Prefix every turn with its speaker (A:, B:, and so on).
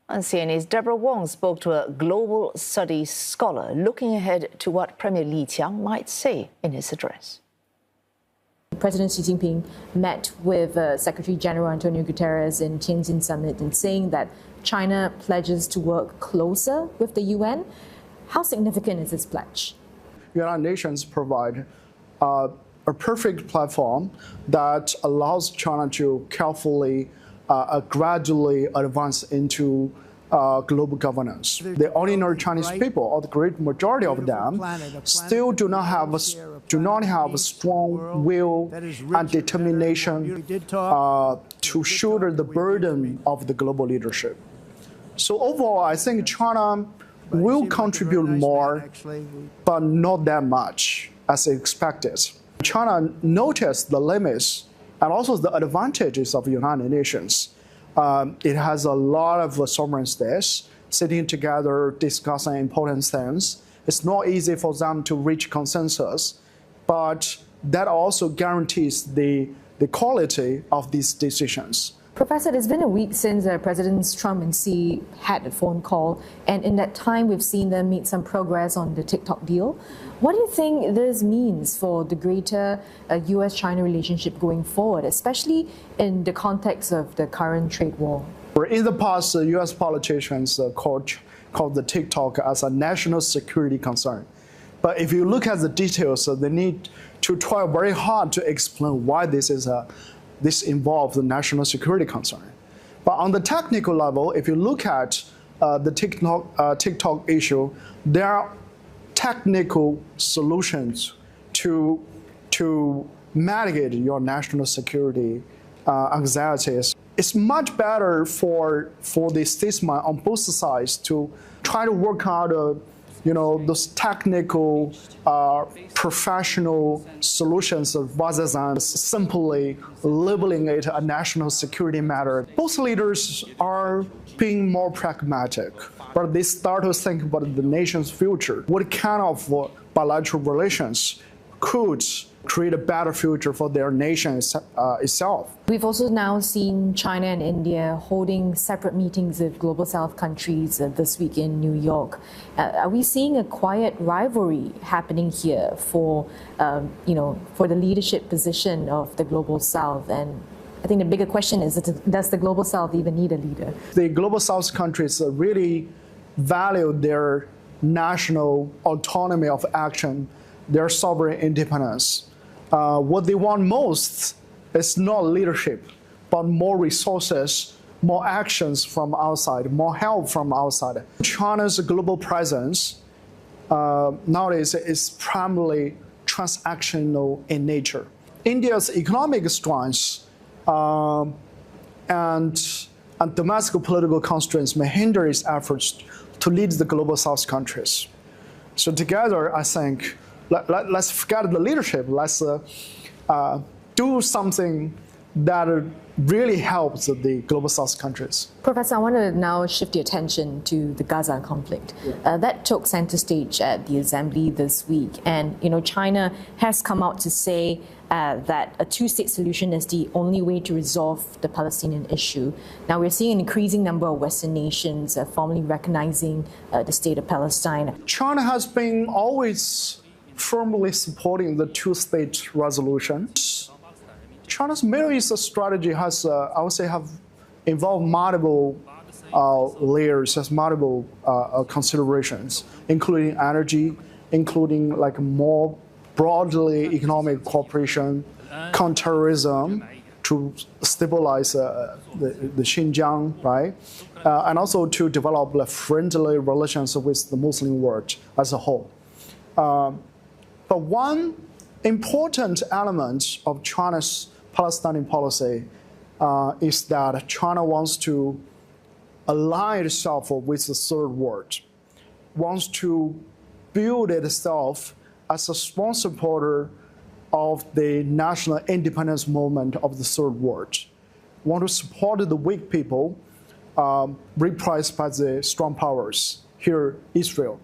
A: And CNA's Deborah Wong spoke to a global studies scholar looking ahead to what Premier Li Qiang might say in his address.
B: President Xi Jinping met with Secretary General Antonio Guterres in Shenzhen summit and saying that China pledges to work closer with the UN. How significant is this pledge?
C: United Nations provide a perfect platform that allows China to carefully, gradually advance into global governance. The ordinary Chinese people, or the great majority of them, still do not have a strong will and determination to shoulder the burden of the global leadership. So overall, I think China will contribute more, but not that much as expected. China noticed the limits and also the advantages of the United Nations. It has a lot of sovereign states sitting together, discussing important things. It's not easy for them to reach consensus, but that also guarantees the quality of these decisions.
B: Professor, it's been a week since Presidents Trump and Xi had a phone call, and in that time we've seen them make some progress on the TikTok deal. What do you think this means for the greater US-China relationship going forward, especially in the context of the current trade war?
C: In the past, US politicians called the TikTok as a national security concern. But if you look at the details, they need to try very hard to explain why this involves the national security concern. But on the technical level, if you look at the TikTok issue, there are technical solutions to mitigate your national security anxieties. It's much better for the statesman on both sides to try to work out those technical, professional solutions rather than simply labeling it a national security matter. Both leaders are being more pragmatic, but they start to think about the nation's future. What kind of bilateral relations could create a better future for their nation itself.
B: We've also now seen China and India holding separate meetings with Global South countries this week in New York. Are we seeing a quiet rivalry happening here for the leadership position of the Global South? And I think the bigger question is, does the Global South even need a leader?
C: The Global South countries really value their national autonomy of action, their sovereign independence. What they want most is not leadership, but more resources, more actions from outside, more help from outside. China's global presence nowadays is primarily transactional in nature. India's economic strengths and domestic political constraints may hinder its efforts to lead the Global South countries. So together, I think, let's forget the leadership. Let's do something that really helps the Global South countries.
B: Professor, I want to now shift your attention to the Gaza conflict. That took center stage at the Assembly this week. And, China has come out to say that a two-state solution is the only way to resolve the Palestinian issue. Now, we're seeing an increasing number of Western nations formally recognizing the state of Palestine.
C: China has been always firmly supporting the two-state resolution. China's Middle East strategy has, I would say, have involved multiple layers, has multiple considerations, including energy, including more broadly economic cooperation, counterterrorism to stabilize the Xinjiang, right? And also to develop friendly relations with the Muslim world as a whole. But one important element of China's Palestinian policy is that China wants to align itself with the third world, wants to build itself as a strong supporter of the national independence movement of the third world, want to support the weak people repressed by the strong powers, here Israel.